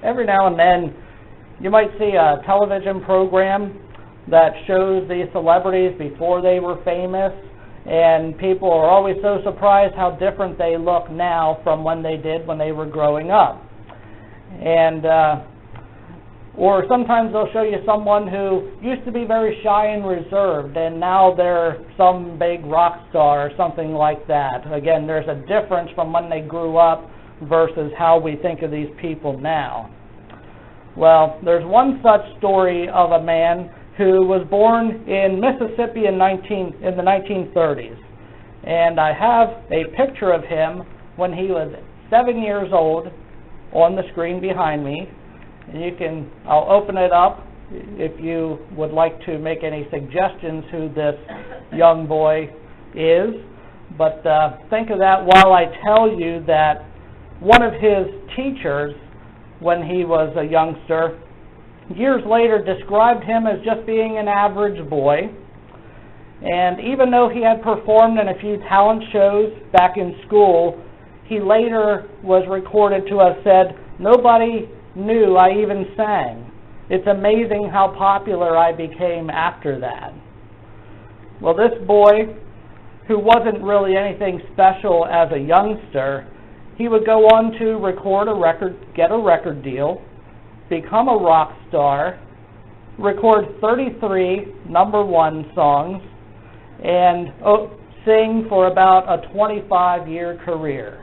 every now and then you might see a television program that shows these celebrities before they were famous, and people are always so surprised how different they look now from when they did when they were growing up. And or sometimes they'll show you someone who used to be very shy and reserved, and now they're some big rock star or something like that. Again, there's a difference from when they grew up versus how we think of these people now. Well, there's one such story of a man who was born in Mississippi in the 1930s. And I have a picture of him when he was 7 years old on the screen behind me. And I'll open it up if you would like to make any suggestions who this young boy is. But think of that while I tell you that one of his teachers, when he was a youngster, years later described him as just being an average boy. And even though he had performed in a few talent shows back in school, he later was recorded to have said, "Nobody knew I even sang. It's amazing how popular I became after that." Well, this boy, who wasn't really anything special as a youngster, he would go on to record a record, get a record deal, become a rock star, record 33 #1 songs, and sing for about a 25-year career.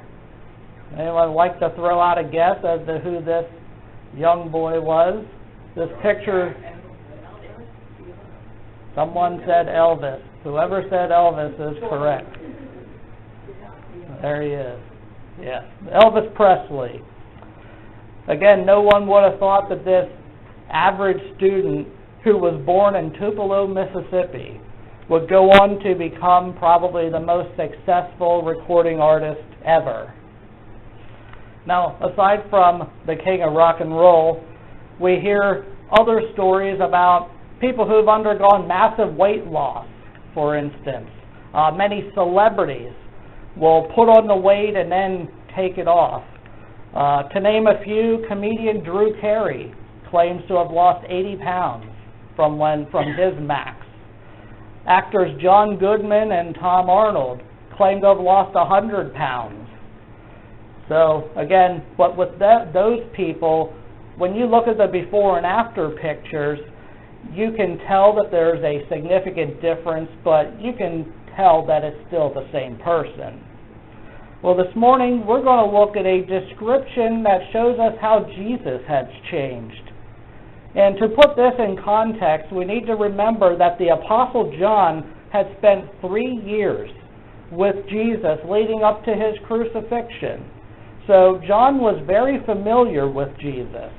Anyone like to throw out a guess as to who this young boy was? This picture, someone said Elvis. Whoever said Elvis is correct. There he is. Yes, Elvis Presley. Again, no one would have thought that this average student who was born in Tupelo, Mississippi, would go on to become probably the most successful recording artist ever. Now, aside from the king of rock and roll, we hear other stories about people who've undergone massive weight loss, for instance. Many celebrities will put on the weight and then take it off. To name a few, comedian Drew Carey claims to have lost 80 pounds from his max. Actors John Goodman and Tom Arnold claim to have lost 100 pounds. So again, but with those people, when you look at the before and after pictures, you can tell that there's a significant difference, but you can tell that it's still the same person. Well, this morning we're going to look at a description that shows us how Jesus has changed. And to put this in context, we need to remember that the Apostle John had spent 3 years with Jesus leading up to his crucifixion. So John was very familiar with Jesus.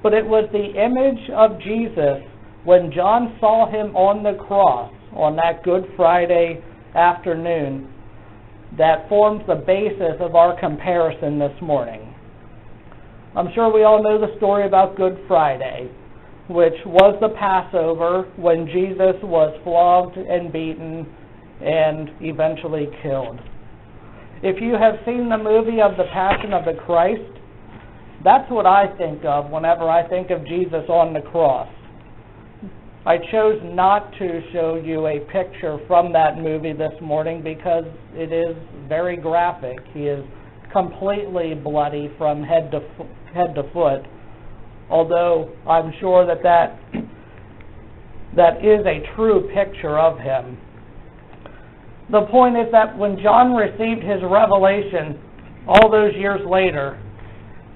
But it was the image of Jesus when John saw him on the cross on that Good Friday afternoon that forms the basis of our comparison this morning. I'm sure we all know the story about Good Friday, which was the Passover when Jesus was flogged and beaten and eventually killed. If you have seen the movie of the Passion of the Christ, that's what I think of whenever I think of Jesus on the cross. I chose not to show you a picture from that movie this morning because it is very graphic. He is completely bloody from head to foot, although I'm sure that is a true picture of him. The point is that when John received his revelation all those years later,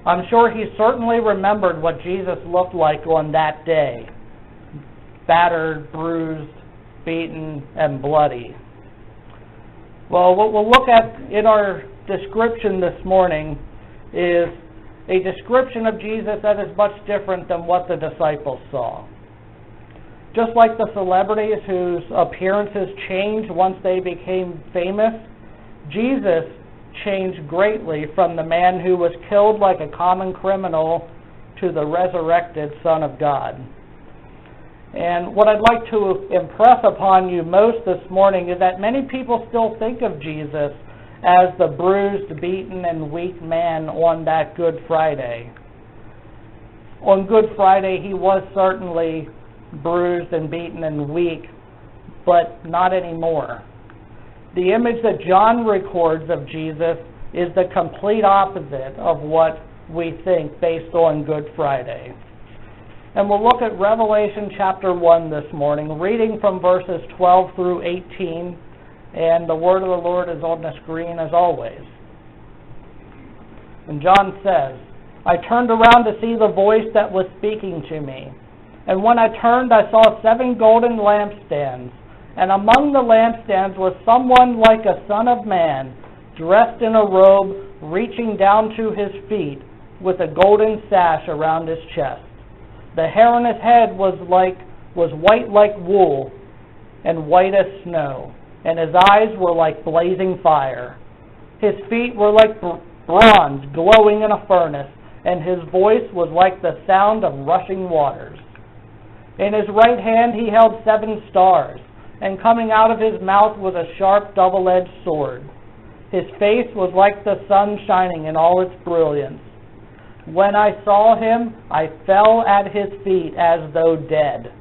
I'm sure he certainly remembered what Jesus looked like on that day. Battered, bruised, beaten, and bloody. Well, what we'll look at in our description this morning is a description of Jesus that is much different than what the disciples saw. Just like the celebrities whose appearances changed once they became famous, Jesus changed greatly from the man who was killed like a common criminal to the resurrected Son of God. And what I'd like to impress upon you most this morning is that many people still think of Jesus as the bruised, beaten, and weak man on that Good Friday. On Good Friday, he was certainly bruised and beaten and weak, but not anymore. The image that John records of Jesus is the complete opposite of what we think based on Good Friday. And we'll look at Revelation chapter 1 this morning, reading from verses 12 through 18, and the word of the Lord is on the screen as always. And John says, I turned around to see the voice that was speaking to me. And when I turned, I saw 7 golden lampstands. And among the lampstands was someone like a son of man, dressed in a robe, reaching down to his feet, with a golden sash around his chest. The hair on his head was white like wool, and white as snow, and his eyes were like blazing fire. His feet were like bronze glowing in a furnace, and his voice was like the sound of rushing waters. In his right hand he held 7 stars, and coming out of his mouth was a sharp double-edged sword. His face was like the sun shining in all its brilliance. When I saw him, I fell at his feet as though dead.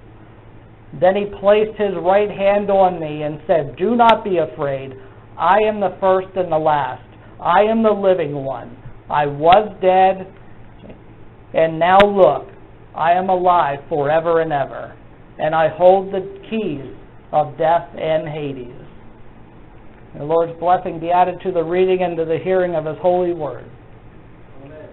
Then he placed his right hand on me and said, Do not be afraid. I am the first and the last. I am the living one. I was dead, and now look, I am alive forever and ever, and I hold the keys of death and Hades. The Lord's blessing be added to the reading and to the hearing of His holy word. Amen.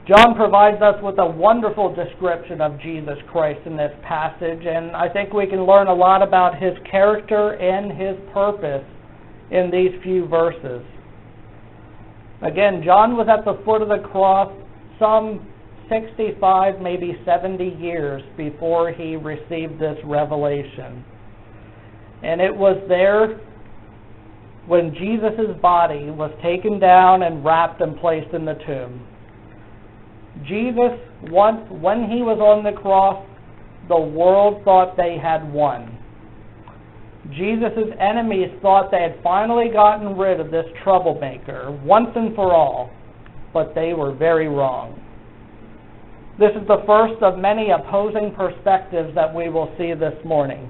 John provides us with a wonderful description of Jesus Christ in this passage, and I think we can learn a lot about His character and His purpose in these few verses. Again, John was at the foot of the cross some 65, maybe 70 years before he received this revelation. And it was there when Jesus' body was taken down and wrapped and placed in the tomb. Jesus, when he was on the cross, the world thought they had won. Jesus' enemies thought they had finally gotten rid of this troublemaker once and for all, but they were very wrong. This is the first of many opposing perspectives that we will see this morning.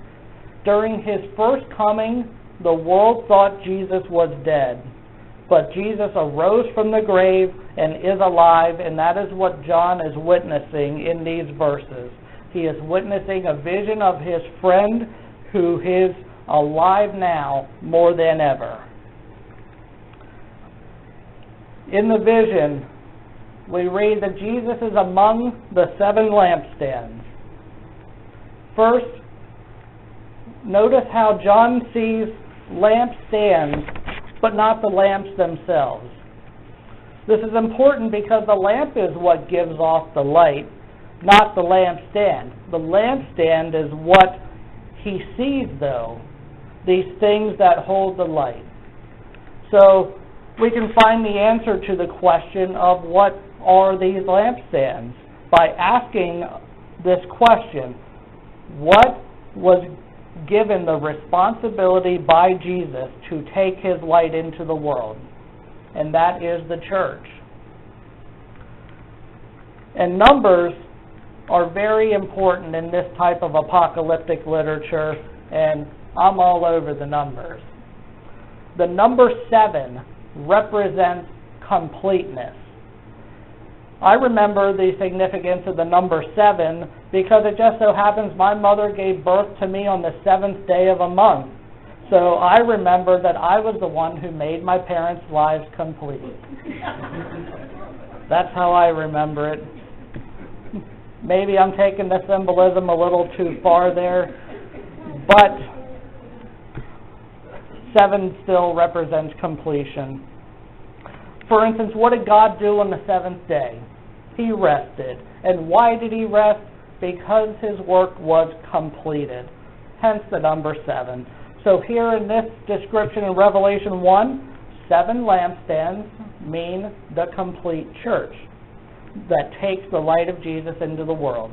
During his first coming, the world thought Jesus was dead, but Jesus arose from the grave and is alive, and that is what John is witnessing in these verses. He is witnessing a vision of his friend who is alive now more than ever. In the vision, we read that Jesus is among the 7 lampstands. First, notice how John sees lampstands, but not the lamps themselves. This is important because the lamp is what gives off the light, not the lampstand. The lampstand is what he sees, though, these things that hold the light. So we can find the answer to the question of what are these lampstands by asking this question: what was given the responsibility by Jesus to take his light into the world? And that is the church. And numbers are very important in this type of apocalyptic literature, and I'm all over the numbers. The number 7 represents completeness. I remember the significance of the number 7 because it just so happens my mother gave birth to me on the 7th day of a month. So I remember that I was the one who made my parents' lives complete. That's how I remember it. Maybe I'm taking the symbolism a little too far there, but 7 still represents completion. For instance, what did God do on the 7th day? He rested. And why did he rest? Because his work was completed. Hence the number 7. So here in this description in Revelation 1, 7 lampstands mean the complete church that takes the light of Jesus into the world.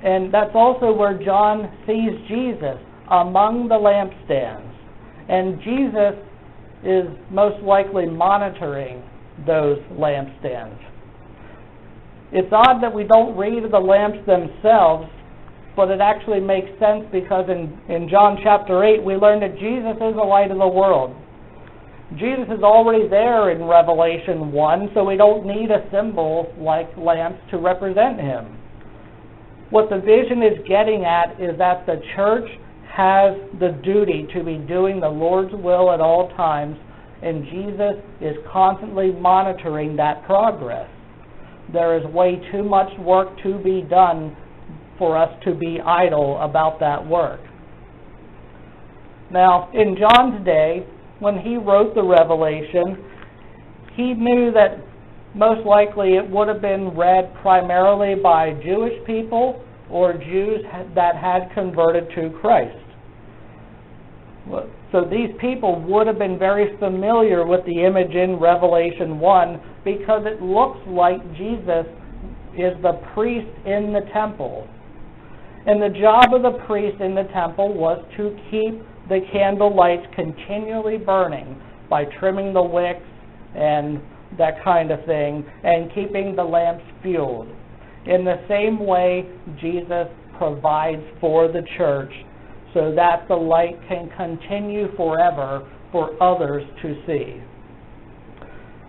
And that's also where John sees Jesus, among the lampstands. And Jesus is most likely monitoring those lampstands. It's odd that we don't read of the lamps themselves, but it actually makes sense because in John chapter 8, we learn that Jesus is the light of the world. Jesus is already there in Revelation 1, so we don't need a symbol like lamps to represent him. What the vision is getting at is that the church has the duty to be doing the Lord's will at all times, and Jesus is constantly monitoring that progress. There is way too much work to be done for us to be idle about that work. Now, in John's day, when he wrote the Revelation, he knew that most likely it would have been read primarily by Jewish people or Jews that had converted to Christ. So these people would have been very familiar with the image in Revelation 1 because it looks like Jesus is the priest in the temple. And the job of the priest in the temple was to keep the candle lights continually burning by trimming the wicks and that kind of thing, and keeping the lamps fueled. In the same way, Jesus provides for the church so that the light can continue forever for others to see.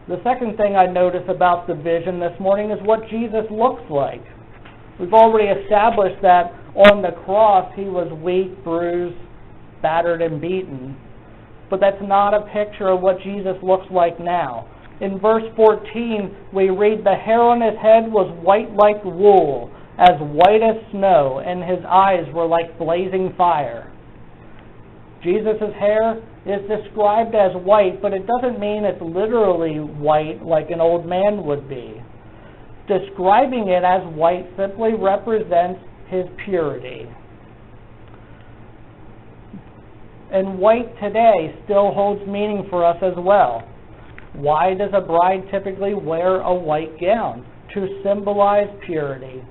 The second thing I notice about the vision this morning is what Jesus looks like. We've already established that on the cross he was weak, bruised, battered, and beaten. But that's not a picture of what Jesus looks like now. In verse 14, we read, "The hair on his head was white like wool, as white as snow, and his eyes were like blazing fire." Jesus' hair is described as white, but it doesn't mean it's literally white like an old man would be. Describing it as white simply represents his purity. And white today still holds meaning for us as well. Why does a bride typically wear a white gown? To symbolize purity.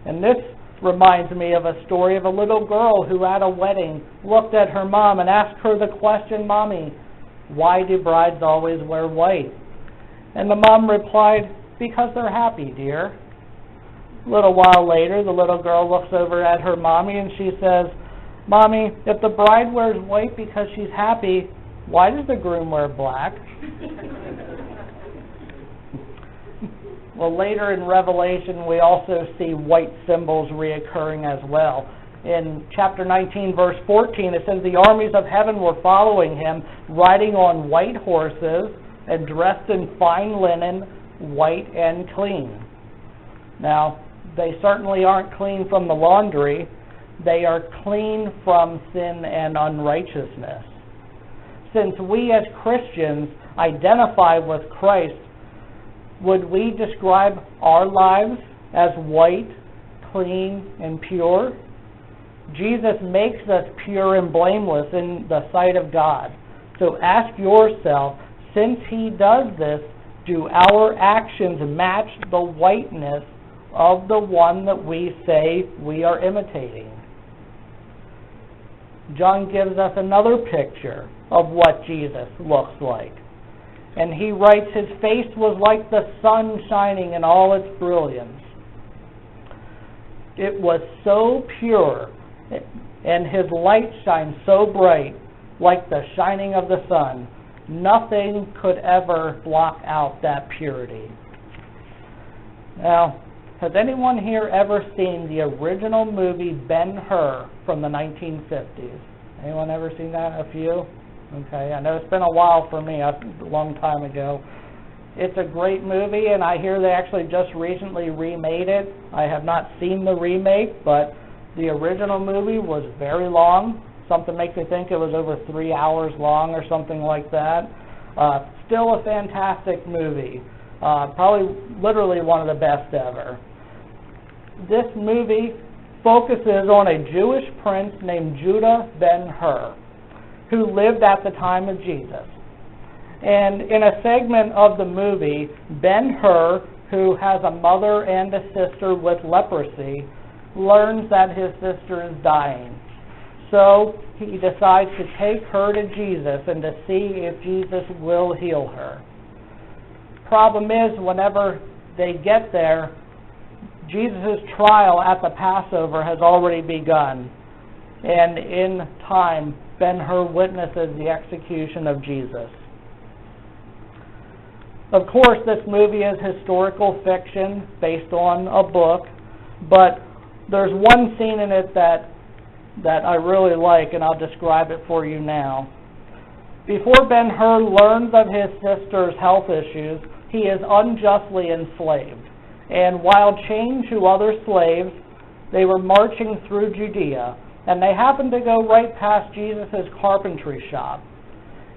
And this reminds me of a story of a little girl who at a wedding looked at her mom and asked her the question, "Mommy, why do brides always wear white?" And the mom replied, "Because they're happy, dear." A little while later, the little girl looks over at her mommy and she says, "Mommy, if the bride wears white because she's happy, why does the groom wear black?" Well, later in Revelation, we also see white symbols reoccurring as well. In chapter 19, verse 14, it says, "The armies of heaven were following him, riding on white horses and dressed in fine linen, white and clean." Now, they certainly aren't clean from the laundry. They are clean from sin and unrighteousness. Since we as Christians identify with Christ, would we describe our lives as white, clean, and pure? Jesus makes us pure and blameless in the sight of God. So ask yourself, since he does this, do our actions match the whiteness of the one that we say we are imitating? John gives us another picture of what Jesus looks like. And he writes, "His face was like the sun shining in all its brilliance." It was so pure, and his light shines so bright, like the shining of the sun. Nothing could ever block out that purity. Now, has anyone here ever seen the original movie Ben-Hur from the 1950s? Anyone ever seen that? A few? Okay, I know it's been a while for me, a long time ago. It's a great movie, and I hear they actually just recently remade it. I have not seen the remake, but the original movie was very long. Something makes me think it was over 3 hours long or something like that. Still a fantastic movie. Probably literally one of the best ever. This movie focuses on a Jewish prince named Judah Ben-Hur, who lived at the time of Jesus. And in a segment of the movie, Ben-Hur, who has a mother and a sister with leprosy, learns that his sister is dying. So he decides to take her to Jesus and to see if Jesus will heal her. Problem is, whenever they get there, Jesus' trial at the Passover has already begun, and in time, Ben-Hur witnesses the execution of Jesus. Of course, this movie is historical fiction based on a book, but there's one scene in it that I really like, and I'll describe it for you now. Before Ben-Hur learns of his sister's health issues, he is unjustly enslaved. And while chained to other slaves, they were marching through Judea, and they happened to go right past Jesus' carpentry shop.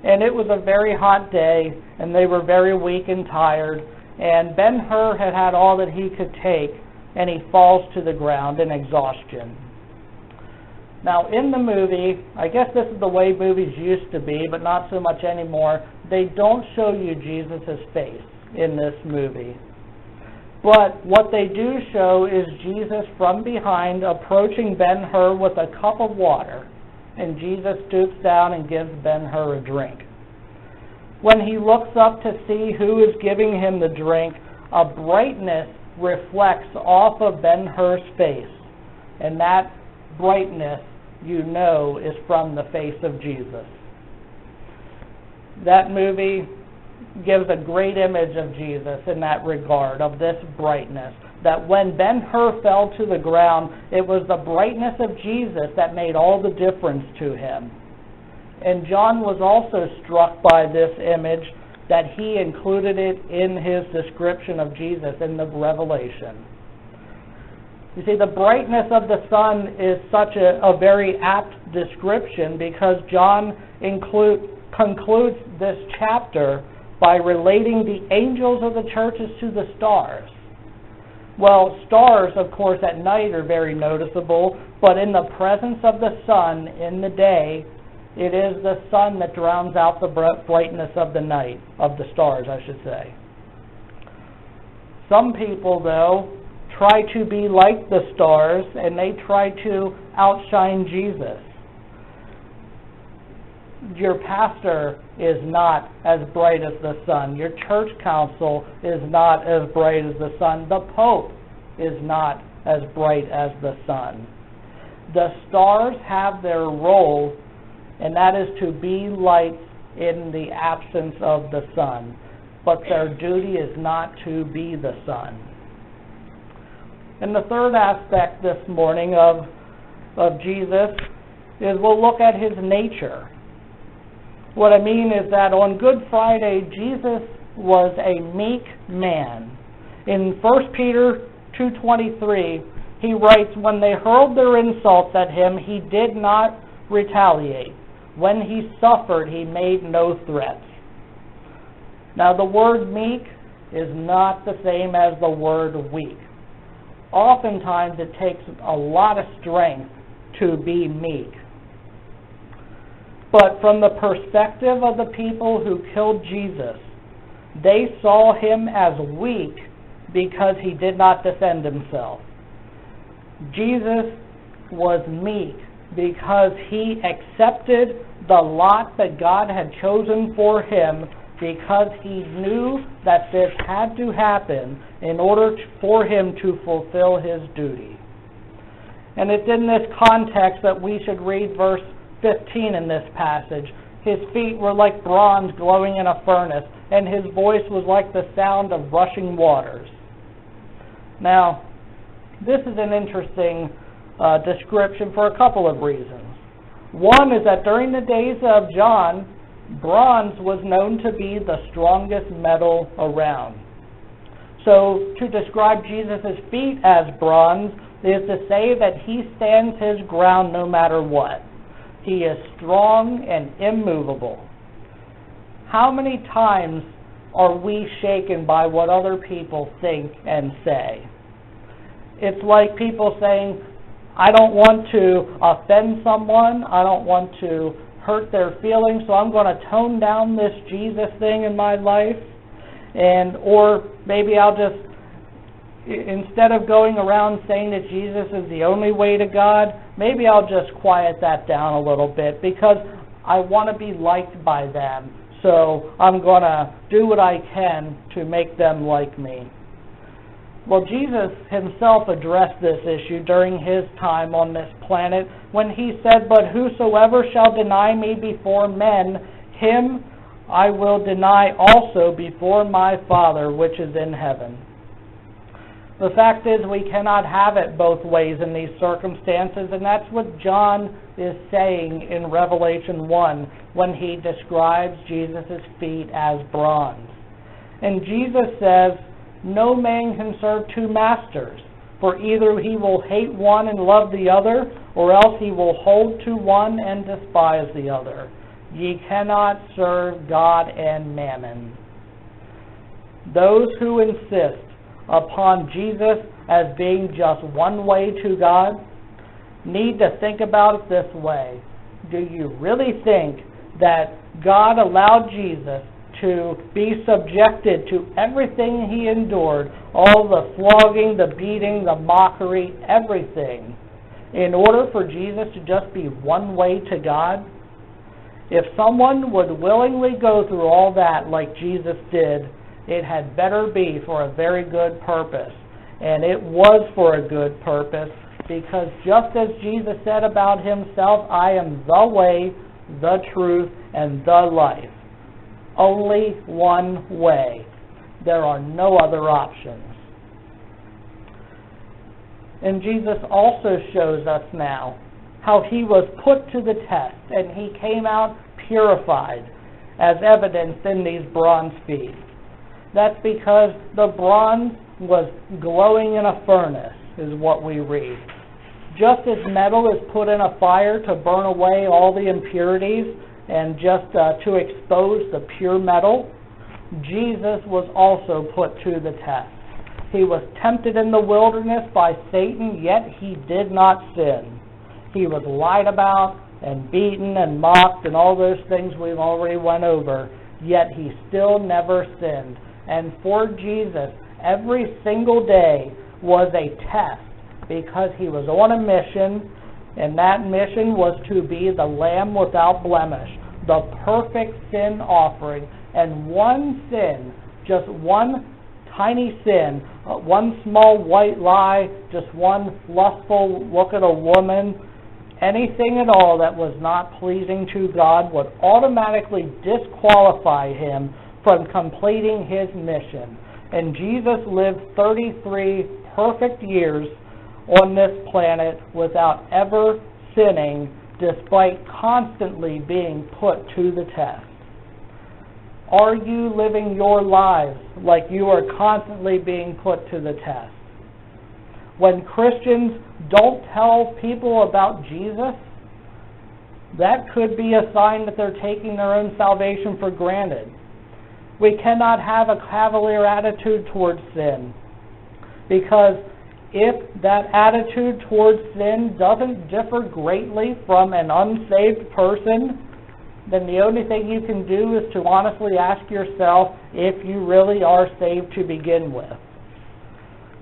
And it was a very hot day, and they were very weak and tired, and Ben-Hur had had all that he could take, and he falls to the ground in exhaustion. Now, in the movie, I guess this is the way movies used to be, but not so much anymore, they don't show you Jesus' face in this movie. But what they do show is Jesus from behind approaching Ben-Hur with a cup of water, and Jesus stoops down and gives Ben-Hur a drink. When he looks up to see who is giving him the drink, a brightness reflects off of Ben-Hur's face, and that brightness, you know, is from the face of Jesus. That movie gives a great image of Jesus in that regard, of this brightness, that when Ben-Hur fell to the ground, it was the brightness of Jesus that made all the difference to him. And John was also struck by this image, that he included it in his description of Jesus in the Revelation. You see, the brightness of the sun is such a very apt description, because John concludes this chapter by relating the angels of the churches to the stars. Well, stars, of course, at night are very noticeable, but in the presence of the sun in the day, it is the sun that drowns out the brightness of the night, of the stars, I should say. Some people, though, try to be like the stars, and they try to outshine Jesus. Your pastor is not as bright as the sun. Your church council is not as bright as the sun. The Pope is not as bright as the sun. The stars have their role, and that is to be lights in the absence of the sun. But their duty is not to be the sun. And the third aspect this morning of Jesus is we'll look at his nature. What I mean is that on Good Friday, Jesus was a meek man. In 1 Peter 2:23, he writes, "When they hurled their insults at him, he did not retaliate. When he suffered, he made no threats." Now, the word meek is not the same as the word weak. Oftentimes, it takes a lot of strength to be meek. But from the perspective of the people who killed Jesus, they saw him as weak because he did not defend himself. Jesus was meek because he accepted the lot that God had chosen for him, because he knew that this had to happen in order for him to fulfill his duty. And it's in this context that we should read verse 15 in this passage. His feet were like bronze glowing in a furnace, and his voice was like the sound of rushing waters. Now, this is an interesting description for a couple of reasons. One is that during the days of John, bronze was known to be the strongest metal around. So to describe Jesus' feet as bronze is to say that he stands his ground no matter what. He is strong and immovable. How many times are we shaken by what other people think and say? It's like people saying, I don't want to offend someone, I don't want to hurt their feelings, so I'm going to tone down this Jesus thing in my life. Or maybe I'll just, instead of going around saying that Jesus is the only way to God, maybe I'll just quiet that down a little bit because I want to be liked by them. So I'm going to do what I can to make them like me. Well, Jesus himself addressed this issue during his time on this planet when he said, "But whosoever shall deny me before men, him I will deny also before my Father which is in heaven." The fact is, we cannot have it both ways in these circumstances, and that's what John is saying in Revelation 1 when he describes Jesus' feet as bronze. And Jesus says, "No man can serve two masters, for either he will hate one and love the other, or else he will hold to one and despise the other. Ye cannot serve God and mammon." Those who insist upon Jesus as being just one way to God need to think about it this way. Do you really think that God allowed Jesus to be subjected to everything he endured, all the flogging, the beating, the mockery, everything, in order for Jesus to just be one way to God? If someone would willingly go through all that like Jesus did, it had better be for a very good purpose. And it was for a good purpose, because just as Jesus said about himself, "I am the way, the truth, and the life." Only one way. There are no other options. And Jesus also shows us now how he was put to the test, and he came out purified, as evidenced in these bronze feet. That's because the bronze was glowing in a furnace, is what we read. Just as metal is put in a fire to burn away all the impurities and just to expose the pure metal, Jesus was also put to the test. He was tempted in the wilderness by Satan, yet he did not sin. He was lied about and beaten and mocked and all those things we've already went over, yet he still never sinned. And for Jesus, every single day was a test, because he was on a mission, and that mission was to be the Lamb without blemish, the perfect sin offering. And one sin, just one tiny sin, one small white lie, just one lustful look at a woman, anything at all that was not pleasing to God would automatically disqualify him from completing his mission. And Jesus lived 33 perfect years on this planet without ever sinning, despite constantly being put to the test. Are you living your lives like you are constantly being put to the test? When Christians don't tell people about Jesus, that could be a sign that they're taking their own salvation for granted. We cannot have a cavalier attitude towards sin, because if that attitude towards sin doesn't differ greatly from an unsaved person, then the only thing you can do is to honestly ask yourself if you really are saved to begin with.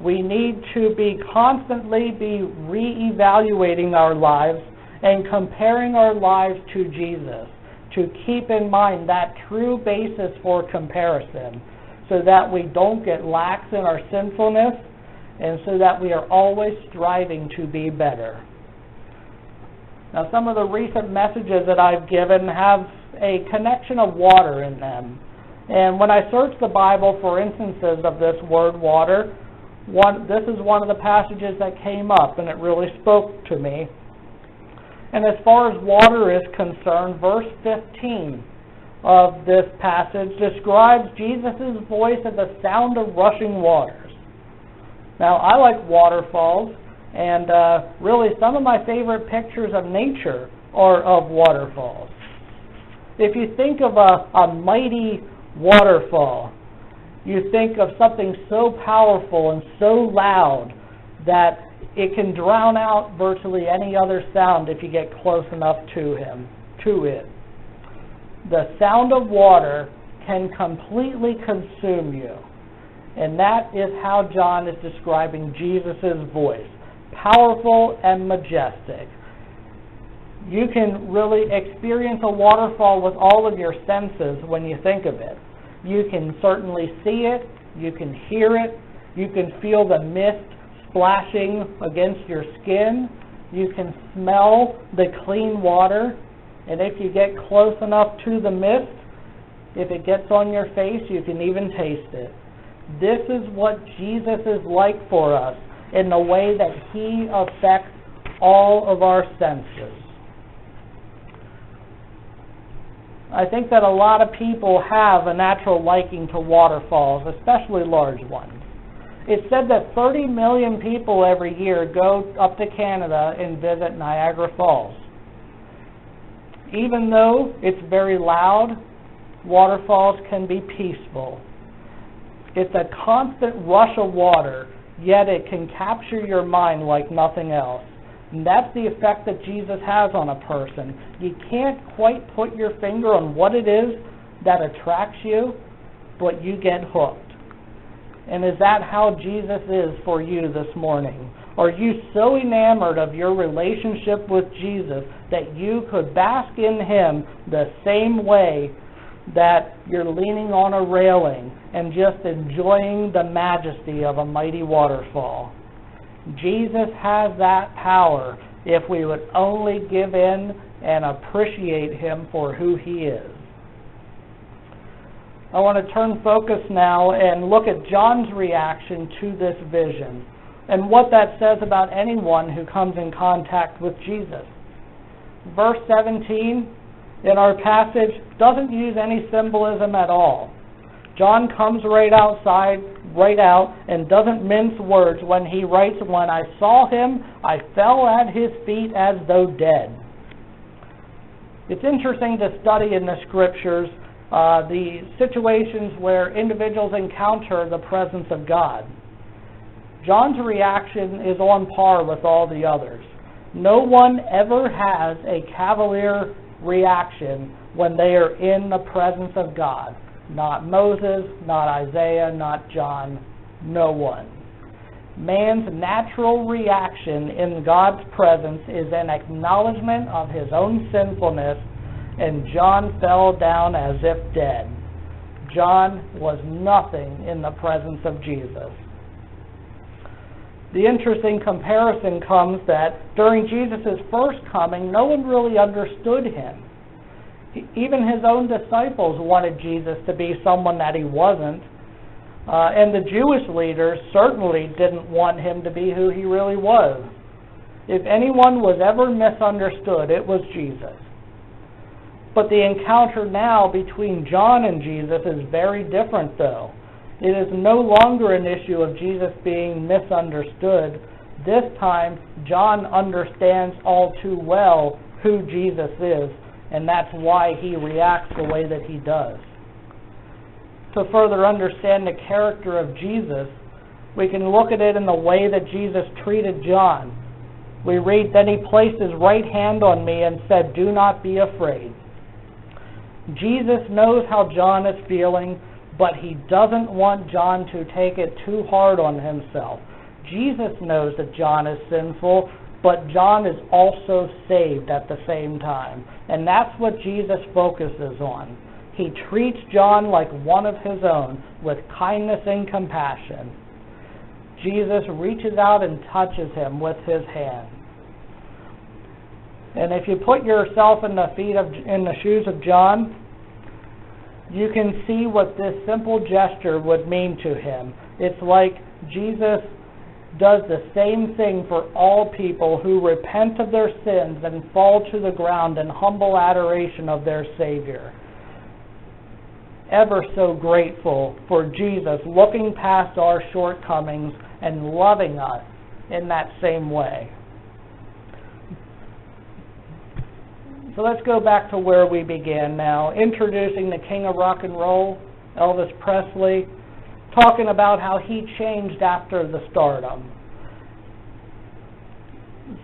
We need to constantly be re-evaluating our lives and comparing our lives to Jesus, to keep in mind that true basis for comparison, so that we don't get lax in our sinfulness, and so that we are always striving to be better. Now, some of the recent messages that I've given have a connection of water in them. And when I searched the Bible for instances of this word water, this is one of the passages that came up, and it really spoke to me. And as far as water is concerned, verse 15 of this passage describes Jesus' voice as the sound of rushing waters. Now, I like waterfalls, and really some of my favorite pictures of nature are of waterfalls. If you think of a mighty waterfall, you think of something so powerful and so loud that it can drown out virtually any other sound if you get close enough to it. The sound of water can completely consume you. And that is how John is describing Jesus' voice. Powerful and majestic. You can really experience a waterfall with all of your senses when you think of it. You can certainly see it, you can hear it, You can feel the mist splashing against your skin. You can smell the clean water. And if you get close enough to the mist, if it gets on your face, you can even taste it. This is what Jesus is like for us in the way that He affects all of our senses. I think that a lot of people have a natural liking to waterfalls, especially large ones. It's said that 30 million people every year go up to Canada and visit Niagara Falls. Even though it's very loud, waterfalls can be peaceful. It's a constant rush of water, yet it can capture your mind like nothing else. And that's the effect that Jesus has on a person. You can't quite put your finger on what it is that attracts you, but you get hooked. And is that how Jesus is for you this morning? Are you so enamored of your relationship with Jesus that you could bask in Him the same way that you're leaning on a railing and just enjoying the majesty of a mighty waterfall? Jesus has that power if we would only give in and appreciate Him for who He is. I want to turn focus now and look at John's reaction to this vision and what that says about anyone who comes in contact with Jesus. Verse 17 in our passage doesn't use any symbolism at all. John comes right out, and doesn't mince words when he writes, "When I saw Him, I fell at His feet as though dead." It's interesting to study in the Scriptures the situations where individuals encounter the presence of God. John's reaction is on par with all the others. No one ever has a cavalier reaction when they are in the presence of God. Not Moses, not Isaiah, not John, no one. Man's natural reaction in God's presence is an acknowledgement of his own sinfulness, and John fell down as if dead. John was nothing in the presence of Jesus. The interesting comparison comes that during Jesus' first coming, no one really understood Him. Even His own disciples wanted Jesus to be someone that He wasn't. And the Jewish leaders certainly didn't want Him to be who He really was. If anyone was ever misunderstood, it was Jesus. But the encounter now between John and Jesus is very different, though. It is no longer an issue of Jesus being misunderstood. This time, John understands all too well who Jesus is, and that's why he reacts the way that he does. To further understand the character of Jesus, we can look at it in the way that Jesus treated John. We read, "Then He placed His right hand on me and said, 'Do not be afraid.'" Jesus knows how John is feeling, but He doesn't want John to take it too hard on himself. Jesus knows that John is sinful, but John is also saved at the same time. And that's what Jesus focuses on. He treats John like one of His own, with kindness and compassion. Jesus reaches out and touches him with His hand. And if you put yourself in the shoes of John, you can see what this simple gesture would mean to him. It's like Jesus does the same thing for all people who repent of their sins and fall to the ground in humble adoration of their Savior. Ever so grateful for Jesus looking past our shortcomings and loving us in that same way. So let's go back to where we began now, introducing the king of rock and roll, Elvis Presley, talking about how he changed after the stardom.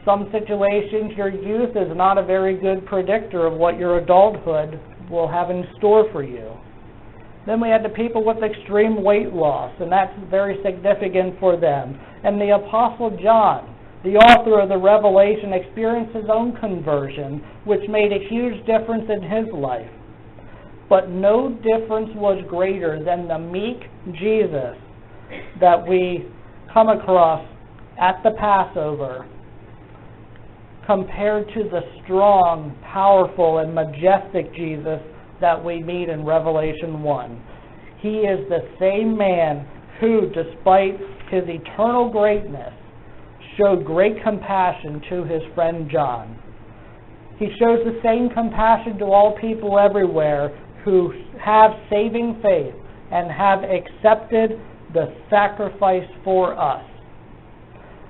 Some situations, your youth is not a very good predictor of what your adulthood will have in store for you. Then we had the people with extreme weight loss, and that's very significant for them. And the Apostle John, the author of the Revelation, experienced his own conversion, which made a huge difference in his life. But no difference was greater than the meek Jesus that we come across at the Passover compared to the strong, powerful, and majestic Jesus that we meet in Revelation 1. He is the same man who, despite his eternal greatness, showed great compassion to his friend John. He shows the same compassion to all people everywhere who have saving faith and have accepted the sacrifice for us.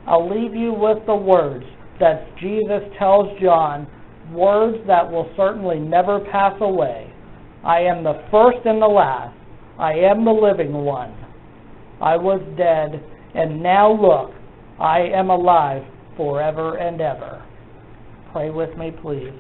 I'll leave you with the words that Jesus tells John, words that will certainly never pass away. I am the first and the last. I am the living one. I was dead, and now look, I am alive forever and ever. Pray with me, please.